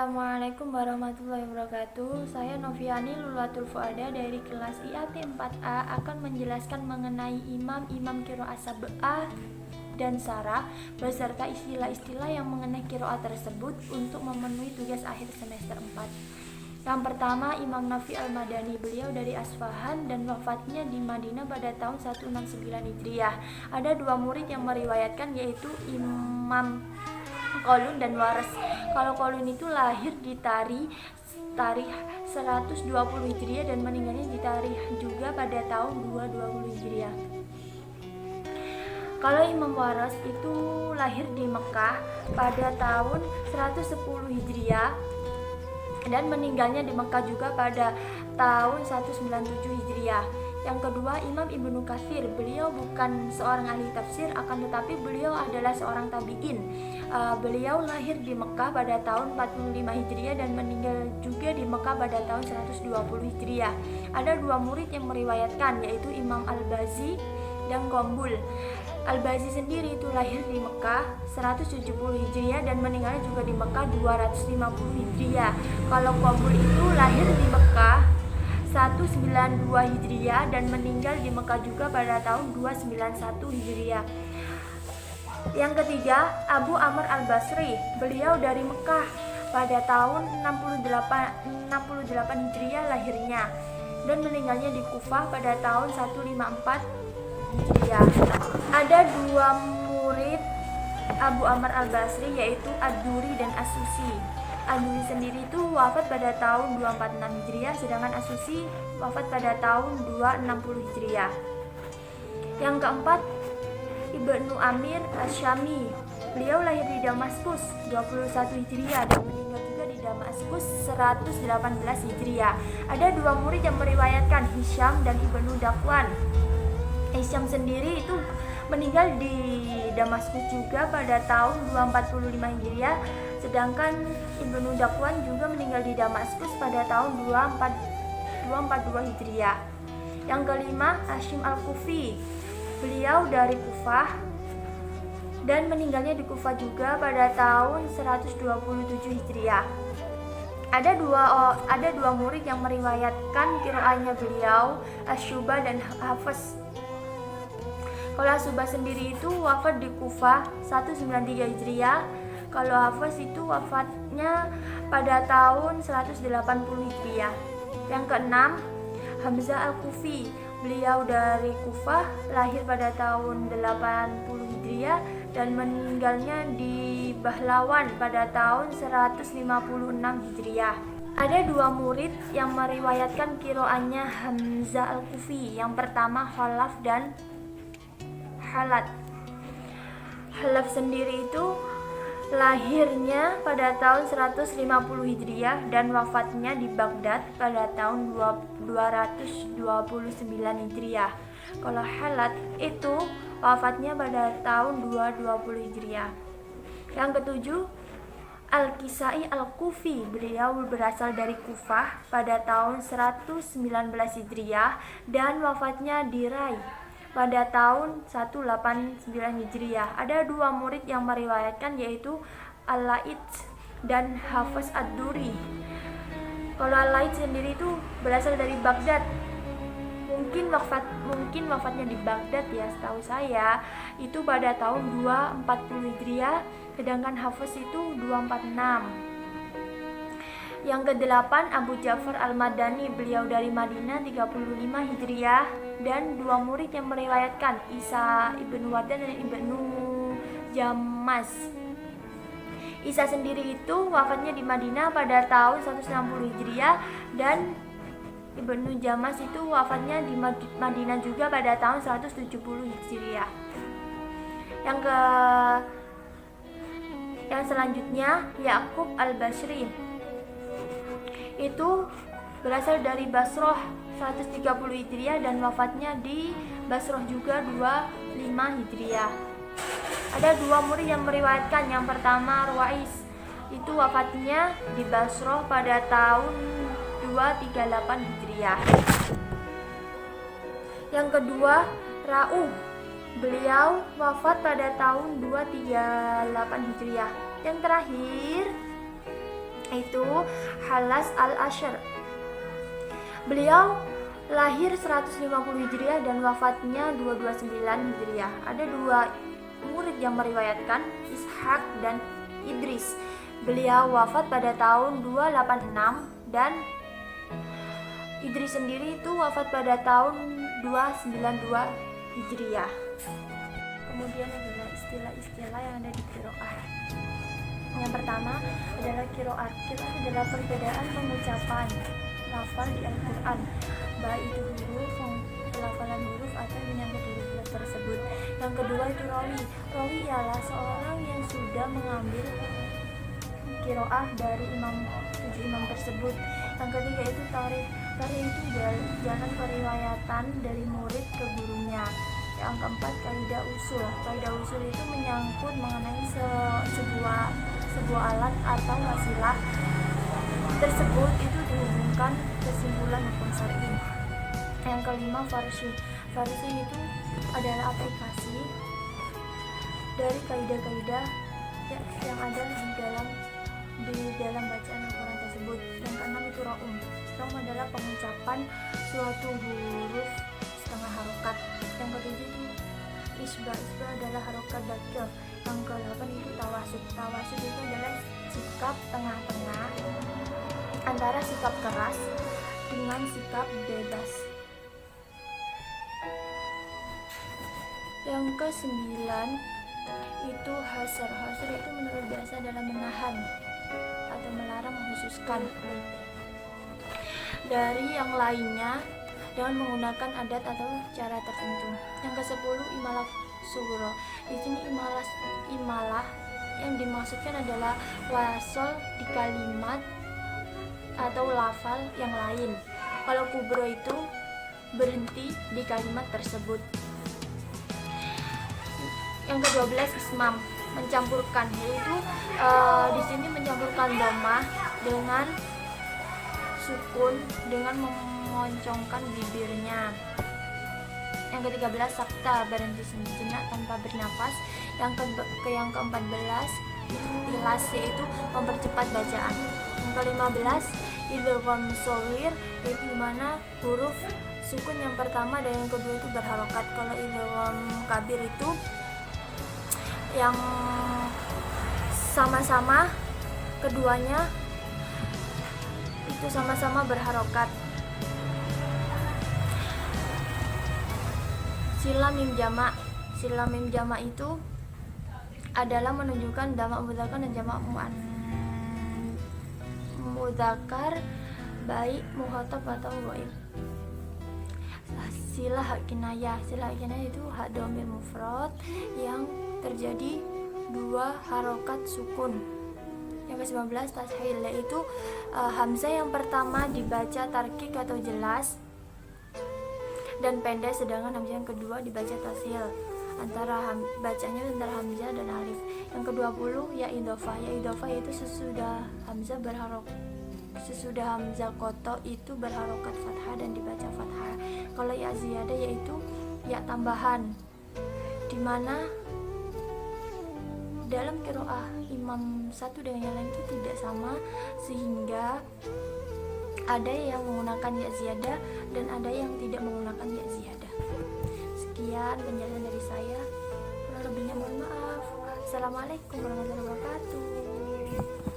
Assalamualaikum warahmatullahi wabarakatuh. Saya Noviani Lulatul Fuada dari kelas IAT 4A akan menjelaskan mengenai imam-imam qiraah sab'ah dan sarah beserta istilah-istilah yang mengenai qiraah tersebut untuk memenuhi tugas akhir semester 4. Yang pertama, Imam Nafi Al-Madani. Beliau dari Asfahan dan wafatnya di Madinah pada tahun 169 Hijriah. Ada dua murid yang meriwayatkan, yaitu Imam Qalun dan Waras. Kalau Qalun itu lahir di tarikh 120 Hijriah dan meninggalnya di tarikh juga pada tahun 220 Hijriah. Kalau Imam Waras itu lahir di Mekah pada tahun 110 Hijriah dan meninggalnya di Mekah juga pada tahun 197 Hijriah. Yang kedua, Imam Ibnu Katsir. Beliau bukan seorang ahli tafsir, akan tetapi beliau adalah seorang tabi'in. Beliau lahir di Mekah pada tahun 45 Hijriah dan meninggal juga di Mekah pada tahun 120 Hijriah. Ada dua murid yang meriwayatkan, yaitu Imam Al-Bazi dan Qombul. Al-Bazi sendiri itu lahir di Mekah 170 Hijriah dan meninggalnya juga di Mekah 250 Hijriah. Kalau Qombul itu lahir di Mekah 192 Hijriah dan meninggal di Mekah juga pada tahun 291 Hijriah. Yang ketiga, Abu Amr Al-Basri. Beliau dari Mekah pada tahun 68 Hijriah lahirnya dan meninggalnya di Kufah pada tahun 154 Hijriah. Ada dua murid Abu Amr Al-Basri, yaitu Ad-Duri dan As-Susi. Ad-Duri sendiri itu wafat pada tahun 246 Hijriah, sedangkan As-Susi wafat pada tahun 260 Hijriah. Yang keempat, Ibnu Amir Asy-Syami. Beliau lahir di Damaskus 21 Hijriah dan meninggal juga di Damaskus 118 Hijriah. Ada dua murid yang meriwayatkan, Hisham dan Ibnu Dakwan. Hisham sendiri itu meninggal di Damaskus juga pada tahun 245 Hijriah, sedangkan Ibnu Dakwan juga meninggal di Damaskus pada tahun 242 Hijriah. Yang kelima, Hashim Al-Kufi. Beliau dari Kufah dan meninggalnya di Kufah juga pada tahun 127 Hijriah. Ada dua murid yang meriwayatkan qiraahnya beliau, Asy-Syu'bah dan Hafs. Kalau Asy-Syu'bah sendiri itu wafat di Kufah 193 Hijriah. Kalau Hafs itu wafatnya pada tahun 180 Hijriah. Yang keenam, Hamzah Al-Kufi. Beliau dari Kufah, lahir pada tahun 80 Hijriah dan meninggalnya di Bahlawan pada tahun 156 Hijriah. Ada dua murid yang meriwayatkan qiraahnya Hamzah Al-Kufi. Yang pertama, Khalaf dan Halat. Khalaf sendiri itu lahirnya pada tahun 150 Hijriah dan wafatnya di Baghdad pada tahun 229 Hijriah. Kalau Halat itu wafatnya pada tahun 220 Hijriah. Yang ketujuh, Al-Kisai Al-Kufi. Beliau berasal dari Kufah pada tahun 119 Hijriah dan wafatnya di Rai pada tahun 189 Hijriah. Ada dua murid yang meriwayatkan, yaitu Al-Laits dan Hafs Ad-Duri. Kalau Al-Laits sendiri itu berasal dari Baghdad. Mungkin wafatnya di Baghdad ya, setahu saya itu pada tahun 240 Hijriah, sedangkan Hafs itu 246. Yang kedelapan, Abu Ja'far Al-Madani. Beliau dari Madinah 35 Hijriah dan dua murid yang meriwayatkan, Isa Ibnu Wardan dan Ibnu Jamas. Isa sendiri itu wafatnya di Madinah pada tahun 160 Hijriah dan Ibnu Jamas itu wafatnya di Madinah juga pada tahun 170 Hijriah. Yang selanjutnya, Ya'qub Al-Basri. Itu berasal dari Basroh 130 Hijriah dan wafatnya di Basroh juga 25 Hijriah. Ada dua murid yang meriwayatkan. Yang pertama, Ruwais. Itu wafatnya di Basroh pada tahun 238 Hijriah. Yang kedua, Ra'ub. Beliau wafat pada tahun 238 Hijriah. Yang terakhir, yaitu Halas al-Asyr. Beliau lahir 150 Hijriah dan wafatnya 229 Hijriah. Ada dua murid yang meriwayatkan, Ishaq dan Idris. Beliau wafat pada tahun 286 dan Idris sendiri itu wafat pada tahun 292 Hijriah. Kemudian adalah istilah-istilah yang ada di qiraah. Yang pertama adalah qiraat. Qiraat adalah perbedaan pengucapan lafal di Al-Quran, baik itu huruf, pelafalan huruf atau menyangkut huruf tersebut. Yang kedua itu rawi. Rawi ialah seorang yang sudah mengambil qiraah dari tujuh imam tersebut. Yang ketiga itu tarikh. Tarikh itu jalan periwayatan dari murid ke gurunya. Yang keempat kaidah usul. Kaidah usul itu menyangkut mengenai sebuah alat atau wasilah tersebut itu dihubungkan kesimpulan hukum syar'i. Yang kelima farsi. Farsi itu adalah aplikasi dari kaidah-kaidah yang ada di dalam bacaan Al-Quran tersebut. Yang keenam itu raum. Raum adalah pengucapan suatu huruf setengah harokat. Yang ketujuh itu isbah. Isbah adalah harokat dakil. Yang kedelapan itu tawasud. Tawasud itu adalah sikap tengah-tengah antara sikap keras dengan sikap bebas. Yang kesembilan itu hasr. Hasr itu menurut bahasa adalah menahan atau melarang, mengkhususkan dari yang lainnya dengan menggunakan adat atau cara tertentu. Yang ke-10 imalah sughra. Di sini imalah yang dimaksudkan adalah wasol di kalimat atau lafal yang lain. Kalau kubro itu berhenti di kalimat tersebut. Yang ke-12 ismam, mencampurkan, yaitu di sini mencampurkan dhammah dengan sukun dengan mengoncongkan bibirnya. Yang ke-13 sakta, berhenti sejenak tanpa bernapas. Yang ke-14 ikhlas, yaitu mempercepat bacaan. Yang ke-15 idgham shaghir, yaitu dimana huruf sukun yang pertama dan yang kedua itu berharokat. Kalau idgham kabir itu yang sama-sama keduanya itu sama-sama berharokat. Sila mim jamak. Sila mim jamak itu adalah menunjukkan jamak mudzakkar dan jamak mudzakkar baik mukhatab atau ghaib. Sila hak kinayah. Sila hak kinayah itu hak dhamir mufrad yang terjadi dua harokat sukun. Yang ke-19 tashil, yaitu hamzah yang pertama dibaca tarkik atau jelas dan pendek, sedangkan hamzah yang kedua dibaca tashil bacanya antara hamzah dan alif. Yang ke-20 ya idhofah. Ya idhofah itu sesudah hamzah koto itu berharokat fathah dan dibaca fathah. Kalau ya ziyadah yaitu ya tambahan, dimana dalam qiraah imam satu dengan yang lain itu tidak sama, sehingga ada yang menggunakan ya ziyadah dan ada yang tidak menggunakan ya ziyadah. Sekian penjelasan dari saya, kurang lebihnya mohon maaf. Assalamualaikum warahmatullahi wabarakatuh.